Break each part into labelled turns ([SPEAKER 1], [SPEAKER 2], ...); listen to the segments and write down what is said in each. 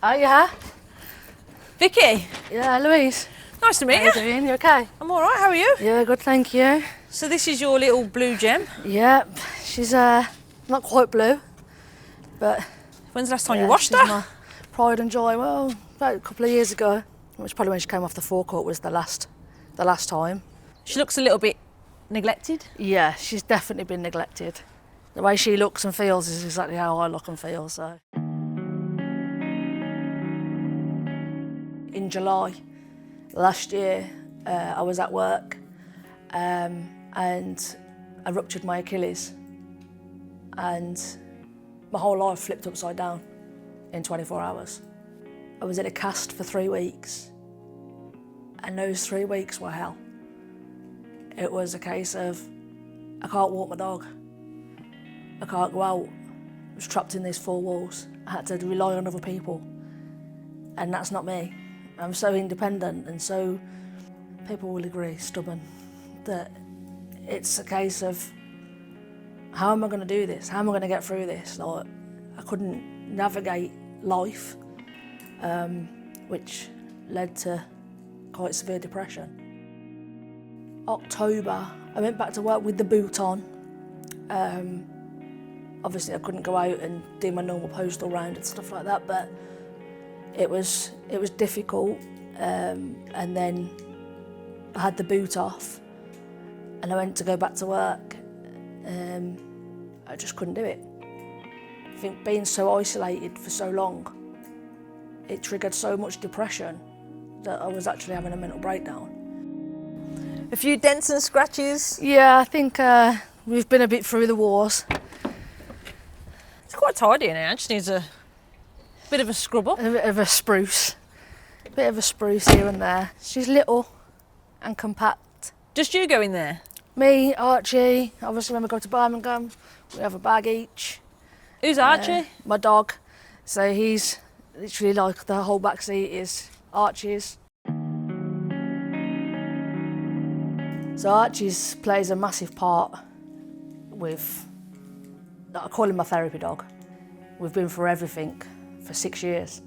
[SPEAKER 1] Oh, yeah?
[SPEAKER 2] Vicky.
[SPEAKER 1] Yeah, Louise.
[SPEAKER 2] Nice to meet
[SPEAKER 1] How
[SPEAKER 2] you.
[SPEAKER 1] you doing? You okay?
[SPEAKER 2] I'm all right, how are you?
[SPEAKER 1] Yeah, good, thank you.
[SPEAKER 2] So this is your little blue gem.
[SPEAKER 1] Yeah, she's not quite blue, but...
[SPEAKER 2] When's the last time
[SPEAKER 1] yeah,
[SPEAKER 2] you washed
[SPEAKER 1] she's
[SPEAKER 2] her?
[SPEAKER 1] my pride and joy. Well, about a couple of years ago, which probably when she came off the forecourt was the last time.
[SPEAKER 2] She looks a little bit neglected.
[SPEAKER 1] Yeah, she's definitely been neglected. The way she looks and feels is exactly how I look and feel, so. In July last year, I was at work and I ruptured my Achilles and my whole life flipped upside down in 24 hours. I was in a cast for 3 weeks and those 3 weeks were hell. It was a case of, I can't walk my dog, I can't go out, I was trapped in these 4 walls. I had to rely on other people and that's not me. I'm so independent and so, people will agree, stubborn, that it's a case of, how am I going to do this? How am I going to get through this? Like, I couldn't navigate life, which led to quite severe depression. October, I went back to work with the boot on. Obviously I couldn't go out and do my normal postal round and stuff like that, but it was difficult, and then I had the boot off and I went to go back to work. I just couldn't do it. I think being so isolated for so long, it triggered so much depression that I was actually having a mental breakdown.
[SPEAKER 2] A few dents and scratches.
[SPEAKER 1] Yeah, I think we've been a bit through the wars.
[SPEAKER 2] It's quite tidy in here, it just needs a bit of a scrub up.
[SPEAKER 1] A bit of a spruce. A bit of a spruce here and there. She's little and compact.
[SPEAKER 2] Just you go in there?
[SPEAKER 1] Me, Archie, obviously when we go to Birmingham, we have a bag each.
[SPEAKER 2] Who's Archie?
[SPEAKER 1] My dog. So he's literally like the whole back seat is Archie's. So Archie's plays a massive part with, I call him my therapy dog. We've been through everything for 6 years.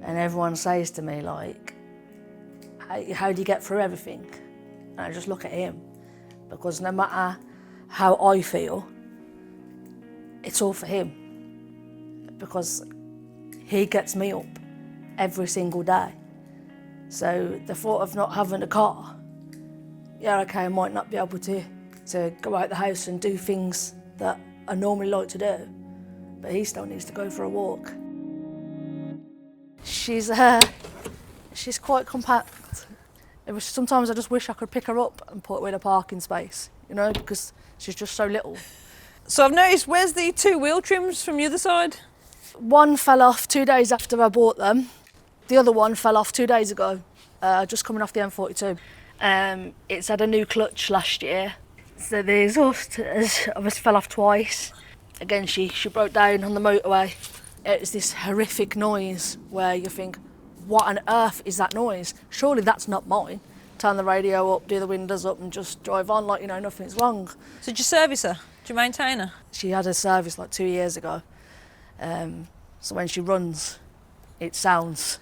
[SPEAKER 1] And everyone says to me like, how do you get through everything? And I just look at him. Because no matter how I feel, it's all for him. Because he gets me up every single day. So the thought of not having a car, yeah, okay, I might not be able to go out the house and do things that I normally like to do, but he still needs to go for a walk. She's quite compact. Sometimes I just wish I could pick her up and put her in a parking space, you know, because she's just so little.
[SPEAKER 2] So I've noticed, where's the 2 wheel trims from the other side?
[SPEAKER 1] One fell off 2 days after I bought them. The other one fell off 2 days ago, just coming off the M42. It's had a new clutch last year. So the exhaust obviously fell off twice. Again, she broke down on the motorway. It's this horrific noise where you think, what on earth is that noise? Surely that's not mine. Turn the radio up, do the windows up and just drive on like, you know, nothing's wrong.
[SPEAKER 2] So did you service her? Do you maintain her?
[SPEAKER 1] She had a service like 2 years ago. So when she runs, it sounds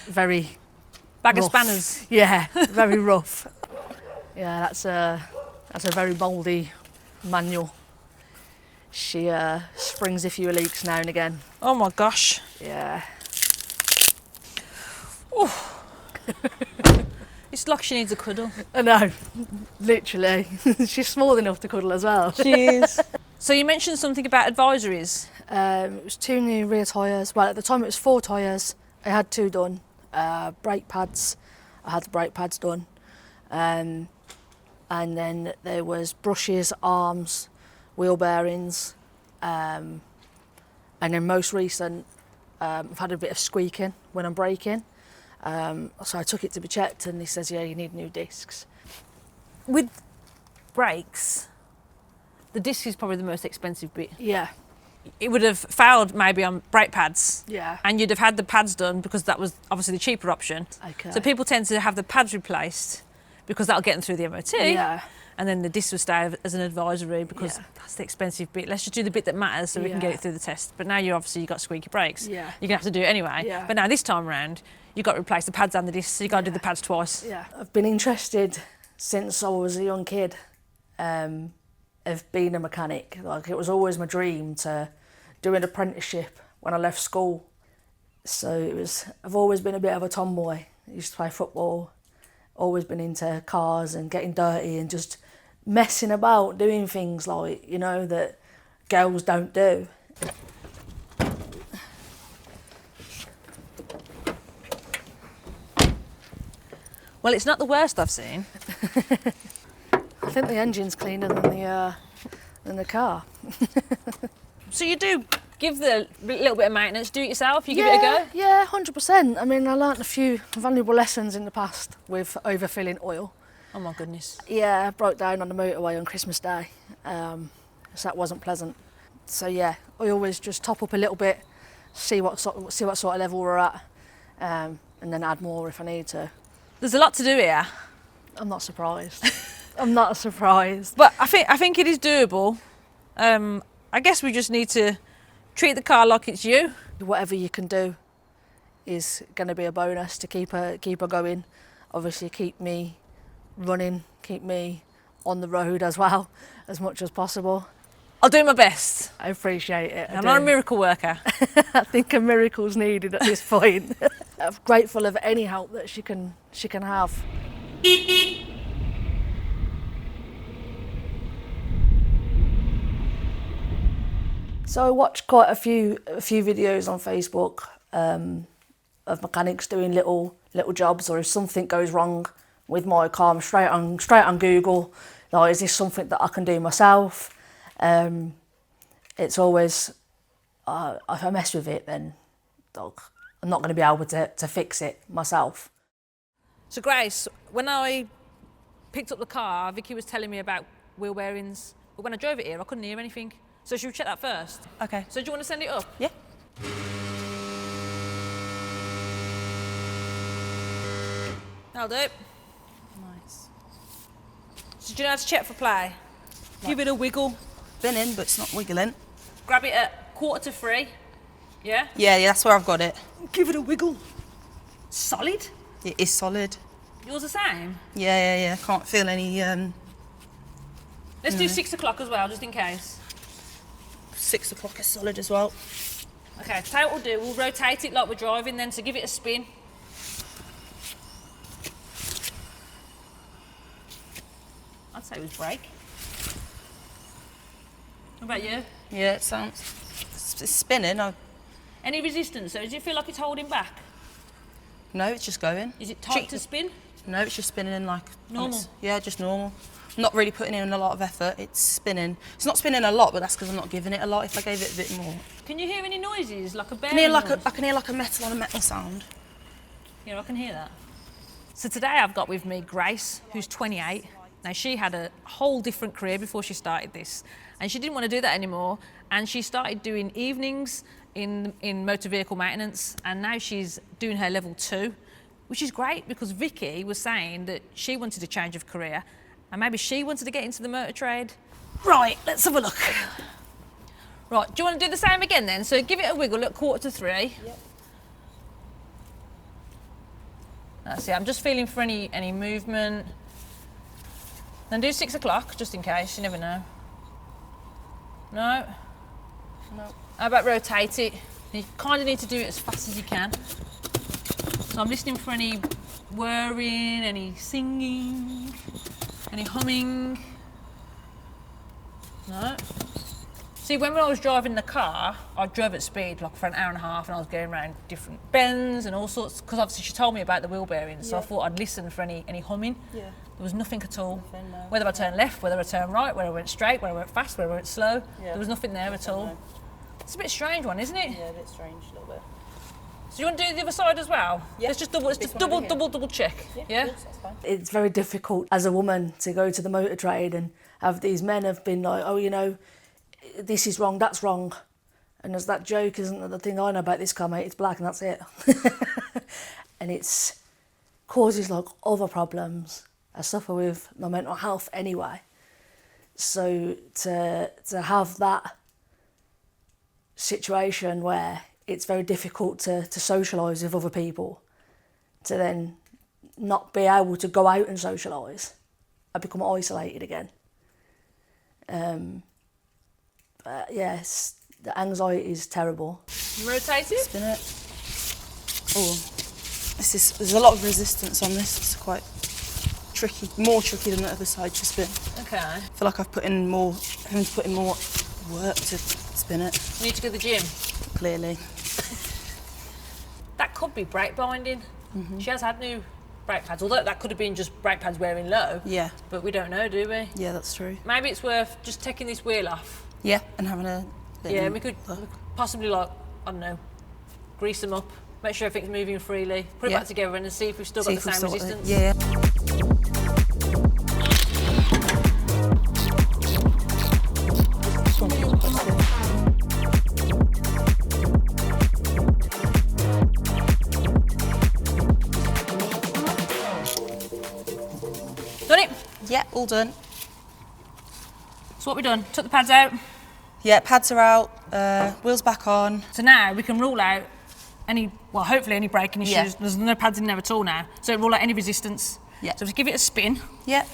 [SPEAKER 1] very
[SPEAKER 2] Bag
[SPEAKER 1] rough.
[SPEAKER 2] of spanners.
[SPEAKER 1] Yeah, very rough. Yeah, that's a very mouldy manual. She springs a few leaks now and again.
[SPEAKER 2] Oh my gosh.
[SPEAKER 1] Yeah.
[SPEAKER 2] It's like she needs a cuddle.
[SPEAKER 1] I know, literally. She's small enough to cuddle as well.
[SPEAKER 2] She is. So you mentioned something about advisories.
[SPEAKER 1] It was 2 new rear tyres. Well, at the time it was 4 tyres. I had 2 done. Brake pads, I had the brake pads done. And then there was brushes, arms, wheel bearings. And then most recent, I've had a bit of squeaking when I'm braking. So I took it to be checked and he says, yeah, you need new discs.
[SPEAKER 2] With brakes, the disc is probably the most expensive bit.
[SPEAKER 1] Yeah.
[SPEAKER 2] It would have failed maybe on brake pads.
[SPEAKER 1] Yeah.
[SPEAKER 2] And you'd have had the pads done because that was obviously the cheaper option.
[SPEAKER 1] Okay.
[SPEAKER 2] So people tend to have the pads replaced because that'll get them through the MOT.
[SPEAKER 1] Yeah.
[SPEAKER 2] and then the disc will stay as an advisory because that's the expensive bit. Let's just do the bit that matters so we can get it through the test. But now you've got squeaky brakes.
[SPEAKER 1] Yeah.
[SPEAKER 2] You're gonna have to do it anyway.
[SPEAKER 1] Yeah.
[SPEAKER 2] But now this time round, you've got to replace the pads and the discs, so you've got to do the pads twice.
[SPEAKER 1] Yeah. I've been interested since I was a young kid of being a mechanic. Like, it was always my dream to do an apprenticeship when I left school. So I've always been a bit of a tomboy. I used to play football, always been into cars and getting dirty and just messing about, doing things like, you know, that girls don't do.
[SPEAKER 2] Well, it's not the worst I've seen.
[SPEAKER 1] I think the engine's cleaner than the car.
[SPEAKER 2] So you do give the little bit of maintenance, do it yourself, you give it a go?
[SPEAKER 1] Yeah, 100%. I mean, I learnt a few valuable lessons in the past with overfilling oil.
[SPEAKER 2] Oh my goodness.
[SPEAKER 1] Yeah, I broke down on the motorway on Christmas Day, so that wasn't pleasant. So yeah, I always just top up a little bit, see what sort of level we're at, and then add more if I need to.
[SPEAKER 2] There's a lot to do here.
[SPEAKER 1] I'm not surprised. I'm not surprised.
[SPEAKER 2] But I think it is doable. I guess we just need to treat the car like it's you.
[SPEAKER 1] Whatever you can do is going to be a bonus to keep her going. Obviously, keep me running, keep me on the road as well, as much as possible.
[SPEAKER 2] I'll do my best.
[SPEAKER 1] I appreciate it.
[SPEAKER 2] I'm not a miracle worker.
[SPEAKER 1] I think a miracle's needed at this point. I'm grateful of any help that she can have. So I watched quite a few videos on Facebook of mechanics doing little jobs, or if something goes wrong with my car, I'm straight on Google. Like, is this something that I can do myself? It's always if I mess with it, then I'm not going to be able to fix it myself.
[SPEAKER 2] So Grace, when I picked up the car, Vicky was telling me about wheel bearings, but when I drove it here, I couldn't hear anything. So should we check that first?
[SPEAKER 3] Okay.
[SPEAKER 2] So do you want to send it up?
[SPEAKER 3] Yeah.
[SPEAKER 2] That'll do.
[SPEAKER 3] Nice.
[SPEAKER 2] So do you know how to check for play? Give it a wiggle.
[SPEAKER 3] Spinning, but it's not wiggling.
[SPEAKER 2] Grab it at 2:45. Yeah?
[SPEAKER 3] Yeah, that's where I've got it.
[SPEAKER 2] Give it a wiggle. Solid?
[SPEAKER 3] It is solid.
[SPEAKER 2] Yours the same?
[SPEAKER 3] Yeah. Can't feel any.
[SPEAKER 2] Let's do 6 o'clock as well, just in case.
[SPEAKER 3] 6 o'clock is solid as well.
[SPEAKER 2] Okay, tell you what we'll do. We'll rotate it like we're driving then, so give it a spin. I'd say it was brake. What about you?
[SPEAKER 3] Yeah, it sounds. It's spinning.
[SPEAKER 2] Any resistance? So does it feel like it's holding back?
[SPEAKER 3] No, it's just going.
[SPEAKER 2] Is it tight to spin?
[SPEAKER 3] No, it's just spinning in like.
[SPEAKER 2] Normal?
[SPEAKER 3] Yeah, just normal. I'm not really putting in a lot of effort. It's spinning. It's not spinning a lot, but that's because I'm not giving it a lot. If I gave it a bit more.
[SPEAKER 2] Can you hear any noises, like a bearing?
[SPEAKER 3] I can hear like a metal on a metal sound.
[SPEAKER 2] Yeah, I can hear that. So today I've got with me Grace, who's 28. Now, she had a whole different career before she started this, and she didn't want to do that anymore, and she started doing evenings in motor vehicle maintenance, and now she's doing her level 2, which is great because Vicky was saying that she wanted a change of career, and maybe she wanted to get into the motor trade. Right, let's have a look. Right, do you want to do the same again then? So give it a wiggle at 2:45.
[SPEAKER 3] Yep.
[SPEAKER 2] That's it, I'm just feeling for any movement. Then do 6 o'clock, just in case, you never know. No?
[SPEAKER 3] No.
[SPEAKER 2] How about rotate it? You kind of need to do it as fast as you can. So I'm listening for any whirring, any singing, any humming. No? See, when I was driving the car, I drove at speed, like for an hour and a half, and I was going around different bends and all sorts, because obviously she told me about the wheel bearings, so I thought I'd listen for any humming.
[SPEAKER 3] Yeah.
[SPEAKER 2] There was nothing at all.
[SPEAKER 3] Nothing, no.
[SPEAKER 2] Whether I turned left, whether I turned right, whether I went straight, whether I went fast, whether I went slow,
[SPEAKER 3] Yeah.
[SPEAKER 2] there was nothing there at all.
[SPEAKER 3] No.
[SPEAKER 2] It's a bit strange one, isn't it?
[SPEAKER 3] Yeah, a bit strange, a little bit.
[SPEAKER 2] So you want to do the other side as well?
[SPEAKER 3] Yeah.
[SPEAKER 2] Let's just double check.
[SPEAKER 3] Yeah, of course, that's fine.
[SPEAKER 1] It's very difficult as a woman to go to the motor trade and have these men have been like, oh, you know, this is wrong, that's wrong. And there's that joke, isn't there? The thing I know about this car, mate, it's black and that's it. And it's causes like other problems I suffer with my mental health anyway. So to have that situation where it's very difficult to socialise with other people, to then not be able to go out and socialise, I become isolated again. Yes, the anxiety is terrible.
[SPEAKER 2] Rotate it.
[SPEAKER 3] Spin it. Oh, there's a lot of resistance on this. It's quite tricky, more tricky than the other side to spin.
[SPEAKER 2] Okay.
[SPEAKER 3] I feel like I've put in more, having to put in more work to spin it.
[SPEAKER 2] You need to go to the gym.
[SPEAKER 3] Clearly.
[SPEAKER 2] That could be brake binding. She has had new brake pads, although that could have been just brake pads wearing low.
[SPEAKER 3] Yeah.
[SPEAKER 2] But we don't know, do we?
[SPEAKER 3] Yeah, that's true.
[SPEAKER 2] Maybe it's worth just taking this wheel off.
[SPEAKER 3] Yeah, and having a bit.
[SPEAKER 2] Yeah, we could possibly, like, I don't know, grease them up, make sure everything's moving freely, put it back together and see if we've still got the same resistance.
[SPEAKER 3] Yeah.
[SPEAKER 2] Done it?
[SPEAKER 3] Yeah, all done.
[SPEAKER 2] So what we done? Took the pads out.
[SPEAKER 3] Yeah, pads are out, wheels back on.
[SPEAKER 2] So now we can rule out any, well, hopefully any braking issues.
[SPEAKER 3] Yeah.
[SPEAKER 2] There's no pads in there at all now. So rule out any resistance.
[SPEAKER 3] Yeah.
[SPEAKER 2] So just give it a spin.
[SPEAKER 3] Yeah.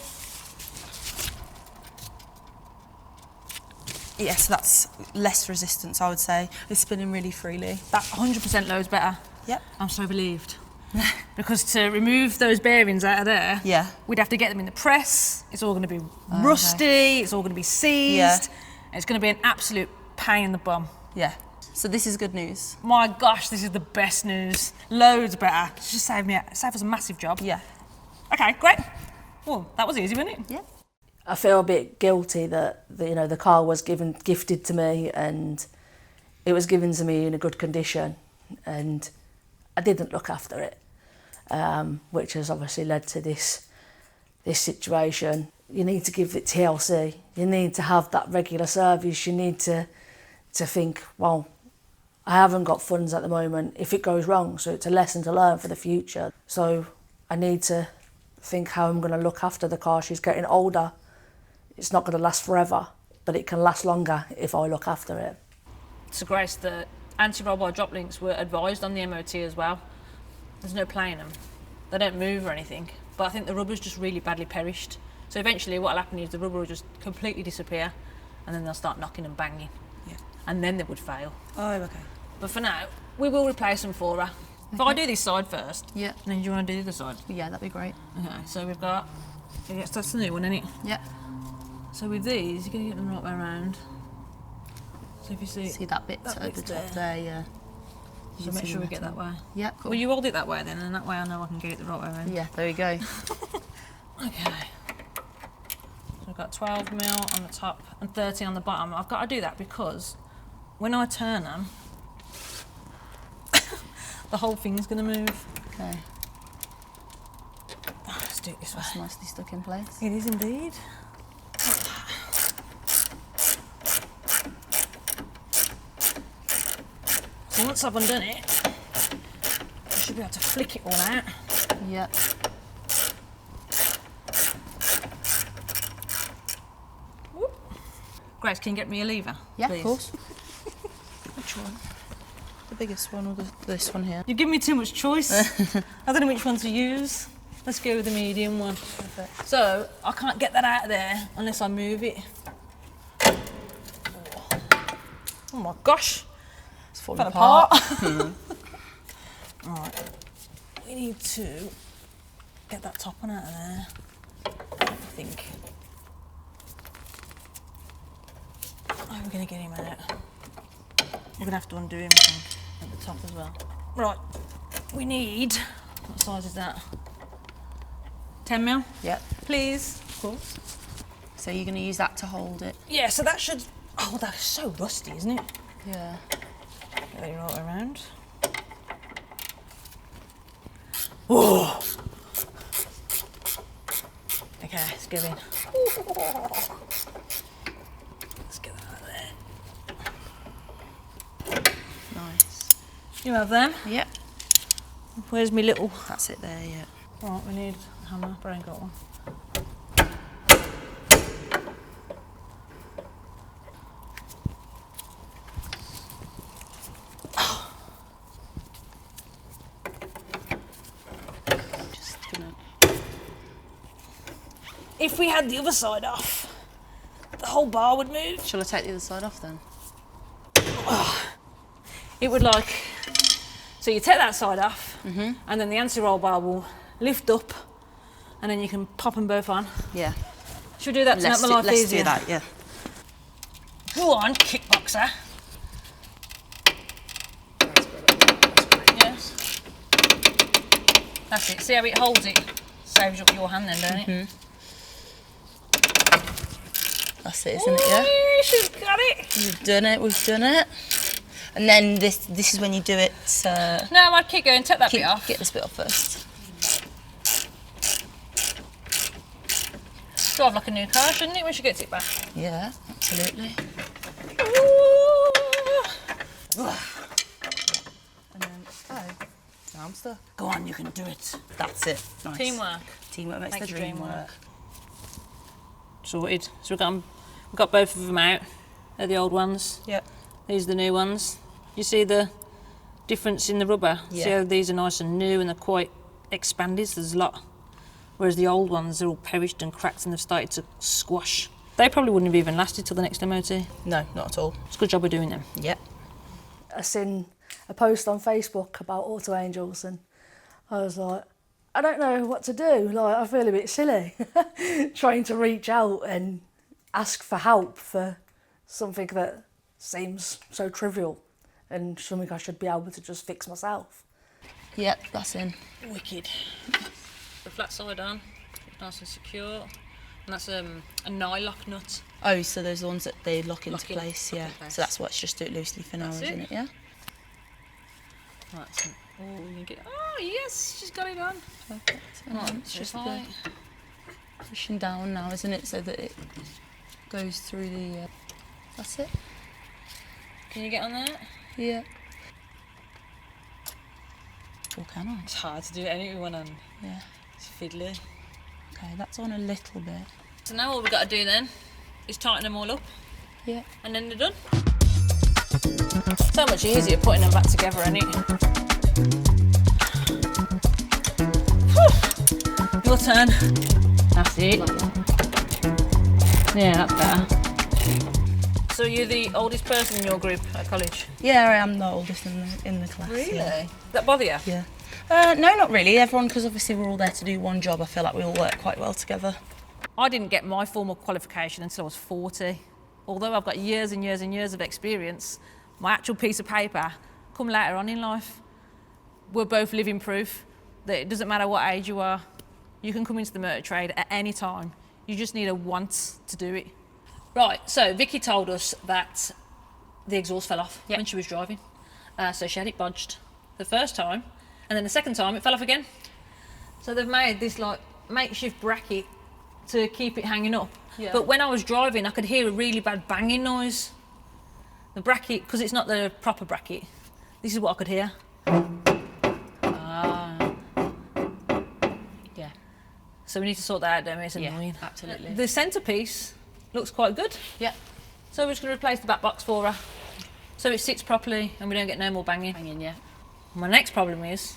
[SPEAKER 3] Yeah, so that's less resistance, I would say. It's spinning really freely.
[SPEAKER 2] That 100% loads better.
[SPEAKER 3] Yep.
[SPEAKER 2] I'm so relieved. Because to remove those bearings out of there,
[SPEAKER 3] Yeah.
[SPEAKER 2] we'd have to get them in the press. It's all going to be rusty. It's all going to be seized.
[SPEAKER 3] Yeah.
[SPEAKER 2] It's going to be an absolute pain in the bum.
[SPEAKER 3] Yeah. So this is good news.
[SPEAKER 2] My gosh, this is the best news. Loads better. It's just saved us a massive job.
[SPEAKER 3] Yeah.
[SPEAKER 2] Okay, great. Well, that was easy, wasn't it?
[SPEAKER 3] Yeah.
[SPEAKER 1] I feel a bit guilty that the car was gifted to me, and it was given to me in a good condition, and I didn't look after it, which has obviously led to this situation. You need to give it TLC. You need to have that regular service. You need to think, well, I haven't got funds at the moment. If it goes wrong, so it's a lesson to learn for the future. So I need to think how I'm going to look after the car. She's getting older. It's not going to last forever, but it can last longer if I look after it.
[SPEAKER 2] So Grace, the anti-roll drop links were advised on the MOT as well. There's no playing them. They don't move or anything, but I think the rubber's just really badly perished. So eventually what'll happen is the rubber will just completely disappear, and then they'll start knocking and banging.
[SPEAKER 3] Yeah.
[SPEAKER 2] And then they would fail.
[SPEAKER 3] Oh, okay.
[SPEAKER 2] But for now, we will replace them for her. If I do this side first,
[SPEAKER 3] Yeah.
[SPEAKER 2] and then do you want to do the other side?
[SPEAKER 3] Yeah, that'd be great.
[SPEAKER 2] Okay, so we've got, yes, that's the new one, isn't it?
[SPEAKER 3] Yeah.
[SPEAKER 2] So with these, you're going to get them right way around. So if you see
[SPEAKER 3] that bit
[SPEAKER 2] that
[SPEAKER 3] at the
[SPEAKER 2] bit's
[SPEAKER 3] top
[SPEAKER 2] there.
[SPEAKER 3] there, yeah.
[SPEAKER 2] So make sure we get that way.
[SPEAKER 3] Yeah, cool.
[SPEAKER 2] Well, you hold it that way then, and that way I know I can get it the right way around.
[SPEAKER 3] Yeah, there we go.
[SPEAKER 2] Okay. So I've got 12mm on the top and 30 on the bottom. I've got to do that because when I turn them, the whole thing's going to move.
[SPEAKER 3] Okay.
[SPEAKER 2] Oh, let's do it this way.
[SPEAKER 3] That's nicely stuck in place.
[SPEAKER 2] It is indeed. So once I've undone it, I should be able to flick it all out.
[SPEAKER 3] Yeah.
[SPEAKER 2] Whoop. Grace, can you get me a lever?
[SPEAKER 3] Yeah,
[SPEAKER 2] please?
[SPEAKER 3] of course. Which one? The biggest one or this one here?
[SPEAKER 2] You've given me too much choice. I don't know which one to use. Let's go with the medium one.
[SPEAKER 3] Perfect.
[SPEAKER 2] So I can't get that out of there unless I move it. Oh my gosh.
[SPEAKER 3] It's falling
[SPEAKER 2] Fell
[SPEAKER 3] apart.
[SPEAKER 2] Right. We need to get that top one out of there. I think. How are we going to get him out? We're going to have to undo him, I think, at the top as well. Right. We need, what size is that? 10mm?
[SPEAKER 3] Yeah.
[SPEAKER 2] Please. Of course.
[SPEAKER 3] So you're going to use that to hold it?
[SPEAKER 2] Yeah, so that should, oh, that's so rusty, isn't it?
[SPEAKER 3] Yeah.
[SPEAKER 2] Get it right around. Oh! Okay, let's go in. Let's get that out of there.
[SPEAKER 3] Nice.
[SPEAKER 2] You have them?
[SPEAKER 3] Yep.
[SPEAKER 2] Where's my little?
[SPEAKER 3] That's it there, yeah.
[SPEAKER 2] Right, we need a hammer, but I ain't got one. if we had the other side off, the whole bar would move.
[SPEAKER 3] Shall I take the other side off then?
[SPEAKER 2] It would like, so you take that side off, and then the anti-roll bar will lift up, and then you can pop them both on.
[SPEAKER 3] Yeah.
[SPEAKER 2] Should we do that to make my life
[SPEAKER 3] let's
[SPEAKER 2] easier?
[SPEAKER 3] do that, yeah.
[SPEAKER 2] Go on, kickboxer. Yes. That's it. See how it holds it? Saves up your hand then, don't it?
[SPEAKER 3] That's it, isn't it, yeah?
[SPEAKER 2] Ooh, she's got it.
[SPEAKER 3] We've done it. And then this is when you do it.
[SPEAKER 2] No, I'd keep going. Take that bit off.
[SPEAKER 3] Get this bit off first.
[SPEAKER 2] Drive like a new car, shouldn't it, when she gets it back?
[SPEAKER 3] Yeah, absolutely. And then, now I'm stuck.
[SPEAKER 2] Go on, you can do it.
[SPEAKER 3] That's it. Nice.
[SPEAKER 2] Teamwork.
[SPEAKER 3] Makes the dream work.
[SPEAKER 2] Sorted. So we've got both of them out. They're the old ones.
[SPEAKER 3] Yep.
[SPEAKER 2] These are the new ones. You see the difference in the rubber?
[SPEAKER 3] Yeah.
[SPEAKER 2] See how these are nice and new and they're quite expanded, so there's a lot. Whereas the old ones are all perished and cracked and they've started to squash. They probably wouldn't have even lasted till the next MOT.
[SPEAKER 3] No, not at all.
[SPEAKER 2] It's a good job we're doing them.
[SPEAKER 3] Yep.
[SPEAKER 1] I seen a post on Facebook about AutoAngels and I was like, I don't know what to do. Like, I feel a bit silly trying to reach out and ask for help for something that seems so trivial and something I should be able to just fix myself.
[SPEAKER 3] Yep, that's in.
[SPEAKER 2] Wicked. The flat side on, nice and secure. And that's a nylock nut.
[SPEAKER 3] Oh, so those are the ones that they lock into place, yeah.
[SPEAKER 2] in place.
[SPEAKER 3] So that's what's just do it loosely for now, isn't it? Yeah.
[SPEAKER 2] Right, so, you get, yes, she's got it on.
[SPEAKER 3] Perfect. And
[SPEAKER 2] Right,
[SPEAKER 3] then it's
[SPEAKER 2] so
[SPEAKER 3] just
[SPEAKER 2] tight.
[SPEAKER 3] pushing down now, isn't it? So that it goes through the. That's it.
[SPEAKER 2] Can you get on that?
[SPEAKER 3] Yeah. Or can I?
[SPEAKER 2] It's hard to do any one on.
[SPEAKER 3] Yeah.
[SPEAKER 2] It's fiddly.
[SPEAKER 3] Okay, that's on a little bit.
[SPEAKER 2] So now all we've got to do then is tighten them all up
[SPEAKER 3] Yeah.
[SPEAKER 2] and then they're done. So much easier putting them back together, isn't it? Your turn. That's it. Yeah, that's better. So you're the oldest person in your group at college?
[SPEAKER 3] Yeah, I am the oldest in the class.
[SPEAKER 2] Really?
[SPEAKER 3] Yeah.
[SPEAKER 2] Does that bother you?
[SPEAKER 3] Yeah. No, not really. Everyone, because obviously we're all there to do one job. I feel like we all work quite well together.
[SPEAKER 2] I didn't get my formal qualification until I was 40. Although I've got years and years and years of experience, my actual piece of paper come later on in life. We're both living proof that it doesn't matter what age you are, you can come into the motor trade at any time. You just need a want to do it. Right, so Vicky told us that the exhaust fell off when she was driving. So she had it bodged the first time, and then the second time it fell off again. So they've made this like makeshift bracket to keep it hanging up. Yeah. But when I was driving, I could hear a really bad banging noise. The bracket, because it's not the proper bracket, this is what I could hear.
[SPEAKER 3] Yeah.
[SPEAKER 2] So we need to sort that out, don't we? It's annoying.
[SPEAKER 3] Absolutely.
[SPEAKER 2] The centrepiece looks quite good.
[SPEAKER 3] Yeah.
[SPEAKER 2] So we're just going to replace the back box for her, so it sits properly and we don't get no more banging.
[SPEAKER 3] Hanging, yeah.
[SPEAKER 2] My next problem is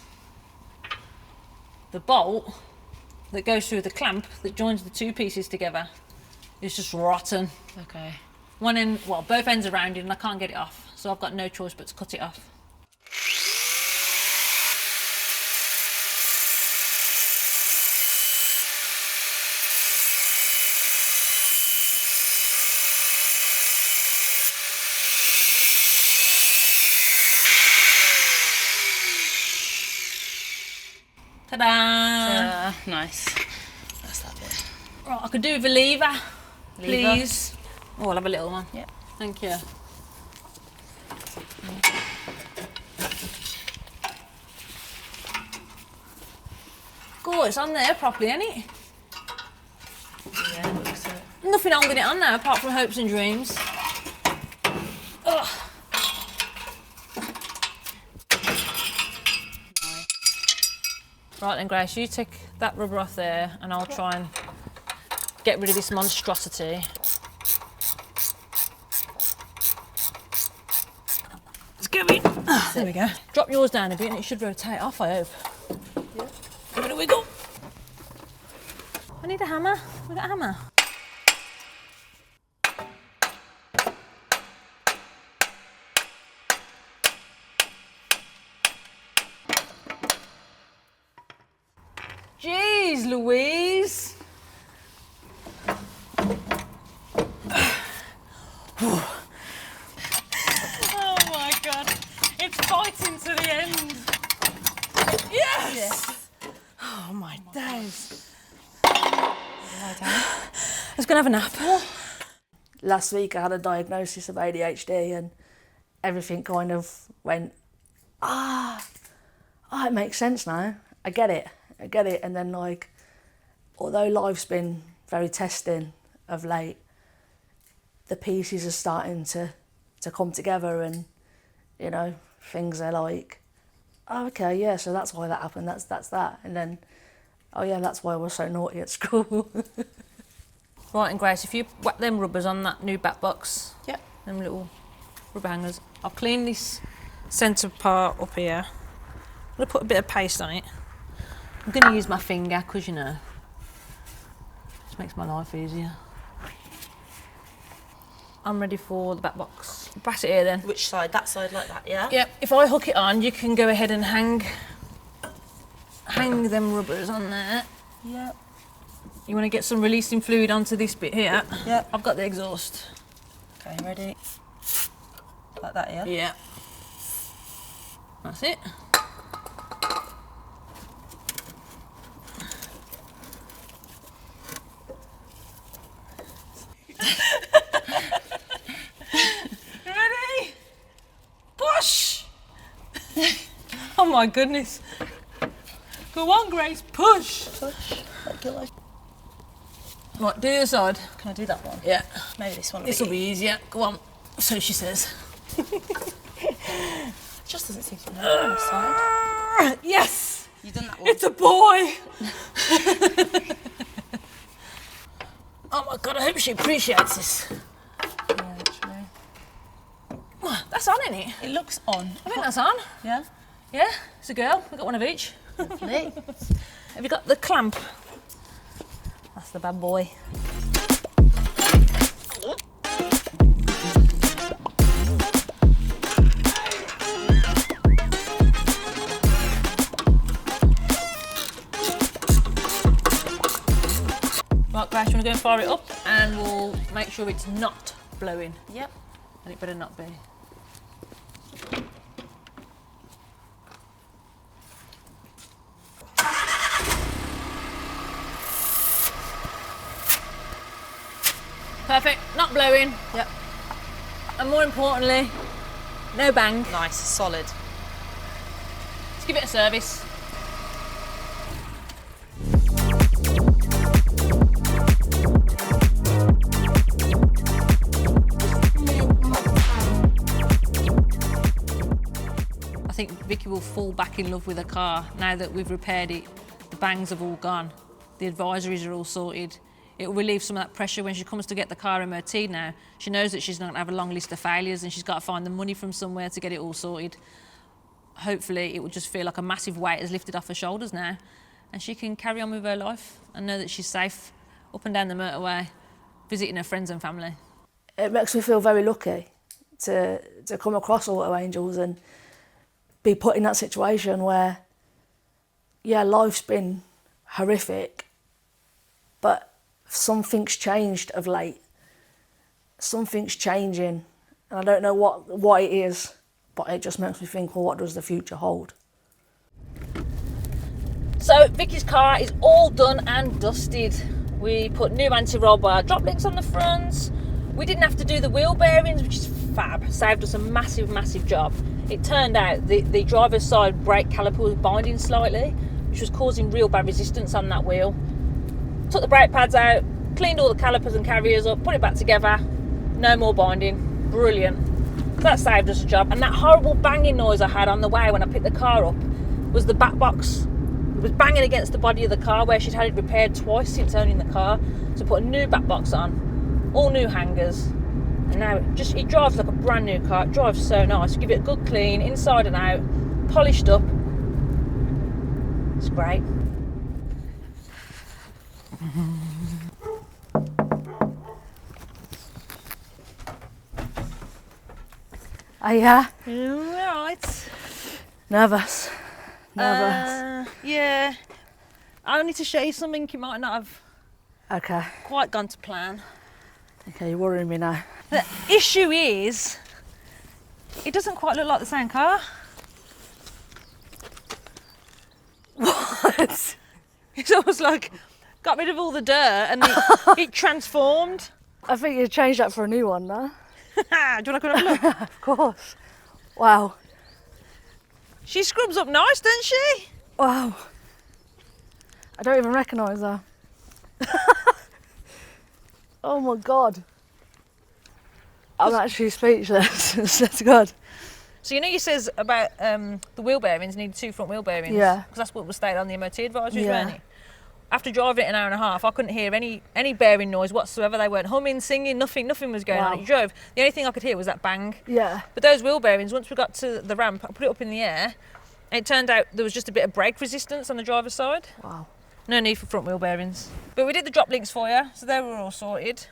[SPEAKER 2] the bolt that goes through the clamp that joins the two pieces together is just rotten.
[SPEAKER 3] Okay.
[SPEAKER 2] One end, well, both ends are rounded and I can't get it off, so I've got no choice but to cut it off. Ta-da!
[SPEAKER 3] Nice. That's that bit.
[SPEAKER 2] Right, I could do with a lever, please. Oh, I'll have a little one.
[SPEAKER 3] Yeah.
[SPEAKER 2] Thank you. Good, it's on there properly, ain't it?
[SPEAKER 3] Yeah, looks it.
[SPEAKER 2] Nothing holding it on now apart from hopes and dreams. Ugh. Right then, Grace, you take that rubber off there and I'll try and get rid of this monstrosity. Let's go in. There we go. Drop yours down a bit and it should rotate off, I hope. Yeah. Give it a wiggle. I need a hammer. We got a hammer. Jeez Louise. Oh my God. It's fighting to the end. Yes! Oh my days. I was gonna have a nap.
[SPEAKER 1] Last week I had a diagnosis of ADHD and everything kind of went, it makes sense now. I get it. And then like, although life's been very testing of late, the pieces are starting to come together and, you know, things are like, oh, okay, yeah, so that's why that happened, that's that. And then, oh yeah, that's why I was so naughty at school.
[SPEAKER 2] Right, and Grace, if you whack them rubbers on that new back box,
[SPEAKER 3] Yep.
[SPEAKER 2] them little rubber hangers, I'll clean this centre part up here. I'm going to put a bit of paste on it. I'm going to use my finger because, you know, this makes my life easier. I'm ready for the back box. Bat it here then.
[SPEAKER 3] Which side? That side like that, yeah?
[SPEAKER 2] Yep, if I hook it on, you can go ahead and hang them rubbers on there.
[SPEAKER 3] Yep.
[SPEAKER 2] You want to get some releasing fluid onto this bit here?
[SPEAKER 3] Yep.
[SPEAKER 2] I've got the exhaust.
[SPEAKER 3] Okay, ready? Like that, yeah?
[SPEAKER 2] Yeah. That's it. Ready? Push! Oh my goodness. Go on, Grace, push.
[SPEAKER 3] Push. Like your life.
[SPEAKER 2] Right, do your side.
[SPEAKER 3] Can I do that one?
[SPEAKER 2] Yeah.
[SPEAKER 3] Maybe this one.
[SPEAKER 2] This will be easier. Go on. So she says.
[SPEAKER 3] It just doesn't seem to know on the side.
[SPEAKER 2] Yes!
[SPEAKER 3] You've done that one.
[SPEAKER 2] It's a boy! Oh my God, I hope she appreciates this.
[SPEAKER 3] Yeah, actually.
[SPEAKER 2] That's on, isn't it?
[SPEAKER 3] It looks on.
[SPEAKER 2] I think that's on.
[SPEAKER 3] Yeah?
[SPEAKER 2] Yeah, it's a girl. We've got one of each.
[SPEAKER 3] Lovely.
[SPEAKER 2] Have you got the clamp? That's the bad boy. Right, Grace, you want to go and fire it up and we'll make sure it's not blowing.
[SPEAKER 3] Yep.
[SPEAKER 2] And it better not be. Perfect, not blowing.
[SPEAKER 3] Yep.
[SPEAKER 2] And more importantly, no bang.
[SPEAKER 3] Nice, solid.
[SPEAKER 2] Let's give it a service. I think Vicky will fall back in love with her car now that we've repaired it. The bangs have all gone. The advisories are all sorted. It will relieve some of that pressure when she comes to get the car MOT now. She knows that she's not going to have a long list of failures and she's got to find the money from somewhere to get it all sorted. Hopefully it will just feel like a massive weight has lifted off her shoulders now and she can carry on with her life and know that she's safe up and down the motorway, visiting her friends and family.
[SPEAKER 1] It makes me feel very lucky to come across AutoAngels and be put in that situation where, yeah, life's been horrific, but something's changed of late. Something's changing, and I don't know what it is, but it just makes me think, well, what does the future hold?
[SPEAKER 2] So Vicky's car is all done and dusted. We put new anti-roll bar drop links on the fronts. We didn't have to do the wheel bearings, which is fab. Saved us a massive, massive job. It turned out the driver's side brake caliper was binding slightly, which was causing real bad resistance on that wheel. Took the brake pads out, cleaned all the calipers and carriers up, put it back together. No more binding. Brilliant. That saved us a job. And that horrible banging noise I had on the way when I picked the car up was the back box. It was banging against the body of the car where she'd had it repaired twice since owning the car. So put a new back box on, all new hangers. And now it drives like a brand new car. It drives so nice. Give it a good clean, inside and out, polished up. It's great.
[SPEAKER 1] Oh yeah?
[SPEAKER 2] Right.
[SPEAKER 1] Nervous. Nervous.
[SPEAKER 2] Yeah. I need to show you something you might not have
[SPEAKER 1] Okay.
[SPEAKER 2] quite gone to plan.
[SPEAKER 1] Okay, you're worrying me now.
[SPEAKER 2] The issue is, it doesn't quite look like the same car.
[SPEAKER 1] What?
[SPEAKER 2] It's almost like got rid of all the dirt and it transformed.
[SPEAKER 1] I think you changed that for a new one now.
[SPEAKER 2] Do you want to come and have a look?
[SPEAKER 1] Of course. Wow.
[SPEAKER 2] She scrubs up nice, doesn't she?
[SPEAKER 1] Wow. I don't even recognise her. Oh my God. I'm actually speechless. Swear to God.
[SPEAKER 2] So you know, you says about the wheel bearings need 2 front wheel bearings.
[SPEAKER 1] Yeah.
[SPEAKER 2] Because that's what was stated on the MOT advisories,
[SPEAKER 1] Yeah.
[SPEAKER 2] weren't it? After driving it an hour and a half, I couldn't hear any bearing noise whatsoever. They weren't humming, singing, nothing was going on.
[SPEAKER 1] Wow.
[SPEAKER 2] It drove. The only thing I could hear was that bang.
[SPEAKER 1] Yeah.
[SPEAKER 2] But those wheel bearings, once we got to the ramp, I put it up in the air, and it turned out there was just a bit of brake resistance on the driver's side.
[SPEAKER 1] Wow.
[SPEAKER 2] No need for front wheel bearings. But we did the drop links for you, so they were all sorted.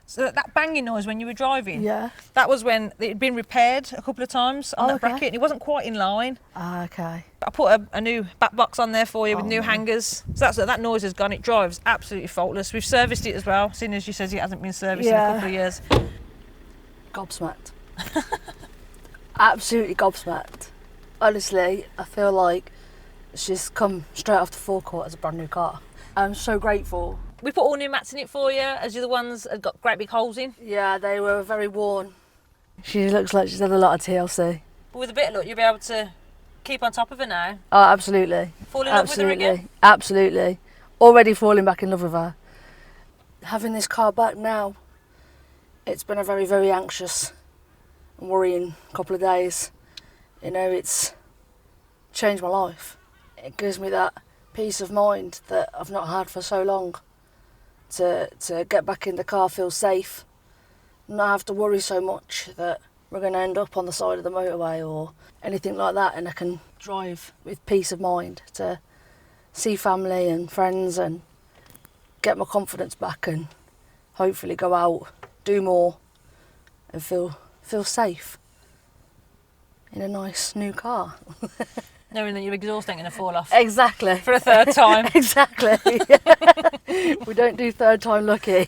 [SPEAKER 2] So that banging noise when you were driving,
[SPEAKER 1] Yeah.
[SPEAKER 2] that was when it had been repaired a couple of times on
[SPEAKER 1] Oh,
[SPEAKER 2] that
[SPEAKER 1] okay.
[SPEAKER 2] bracket, and it wasn't quite in line.
[SPEAKER 1] Ah, okay.
[SPEAKER 2] But I put a new back box on there for you with
[SPEAKER 1] Oh,
[SPEAKER 2] new
[SPEAKER 1] man.
[SPEAKER 2] hangers. So that noise has gone. It drives absolutely faultless. We've serviced it as well, seeing as you says it hasn't been serviced in a
[SPEAKER 1] Yeah.
[SPEAKER 2] couple of years.
[SPEAKER 1] Gobsmacked. Absolutely gobsmacked. Honestly, I feel like she's come straight off the forecourt as a brand new car. I'm so grateful.
[SPEAKER 2] We put all new mats in it for you, as the other ones had got great big holes in.
[SPEAKER 1] Yeah, they were very worn. She looks like she's had a lot of TLC.
[SPEAKER 2] But with a bit of luck, you'll be able to keep on top of her now.
[SPEAKER 1] Oh, absolutely.
[SPEAKER 2] Fall in love with her again.
[SPEAKER 1] Absolutely. Already falling back in love with her. Having this car back now, it's been a very, very anxious and worrying couple of days. You know, it's changed my life. It gives me that peace of mind that I've not had for so long. To get back in the car, feel safe, not have to worry so much that we're going to end up on the side of the motorway or anything like that, and I can drive with peace of mind to see family and friends and get my confidence back and hopefully go out, do more and feel safe in a nice new car.
[SPEAKER 2] Knowing that your exhaust ain't going to fall off
[SPEAKER 1] Exactly.
[SPEAKER 2] for a third time.
[SPEAKER 1] Exactly. We don't do third time lucky.